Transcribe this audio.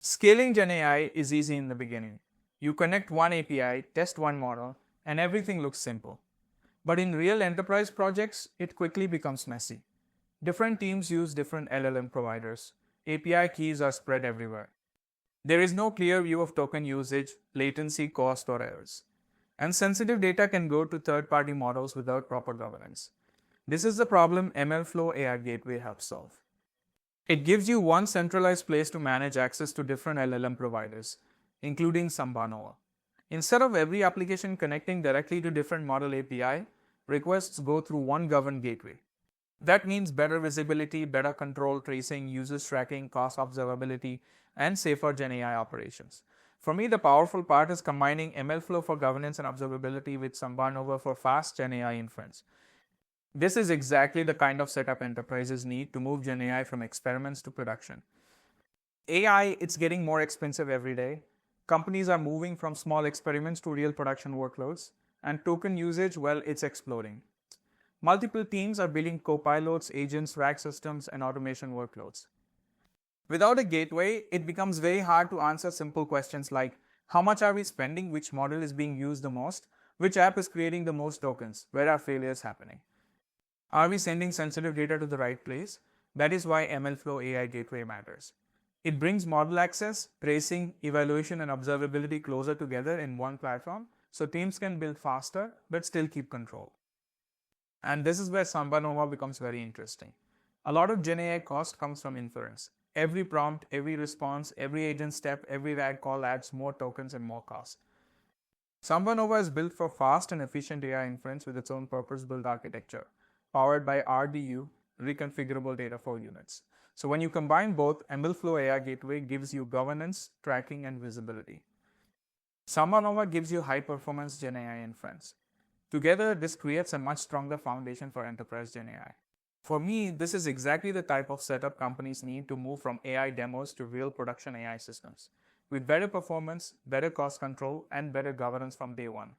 Scaling GenAI is easy in the beginning. You connect one API, test one model, and everything looks simple. But in real enterprise projects, it quickly becomes messy. Different teams use different LLM providers. API keys are spread everywhere. There is no clear view of token usage, latency, cost, or errors. And sensitive data can go to third-party models without proper governance. This is the problem MLflow AI Gateway helps solve. It gives you one centralized place to manage access to different LLM providers, including SambaNova. Instead of every application connecting directly to different model API, requests go through one governed gateway. That means better visibility, better control, tracing, users tracking, cost observability, and safer GenAI operations. For me, the powerful part is combining MLflow for governance and observability with SambaNova for fast GenAI inference. This is exactly the kind of setup enterprises need to move GenAI from experiments to production. AI, it's getting more expensive every day. Companies are moving from small experiments to real production workloads, and token usage, well, it's exploding. Multiple teams are building copilots, agents, RAG systems, and automation workloads. Without a gateway, it becomes very hard to answer simple questions like how much are we spending, which model is being used the most, which app is creating the most tokens, where are failures happening. Are we sending sensitive data to the right place? That is why MLflow AI Gateway matters. It brings model access, tracing, evaluation, and observability closer together in one platform so teams can build faster but still keep control. And this is where SambaNova becomes very interesting. A lot of GenAI cost comes from inference. Every prompt, every response, every agent step, every RAG call adds more tokens and more cost. SambaNova is built for fast and efficient AI inference with its own purpose-built architecture, powered by RDU, reconfigurable data flow units. So when you combine both, MLflow AI Gateway gives you governance, tracking, and visibility. SambaNova gives you high-performance GenAI inference. Together, this creates a much stronger foundation for enterprise GenAI. For me, this is exactly the type of setup companies need to move from AI demos to real production AI systems, with better performance, better cost control, and better governance from day one.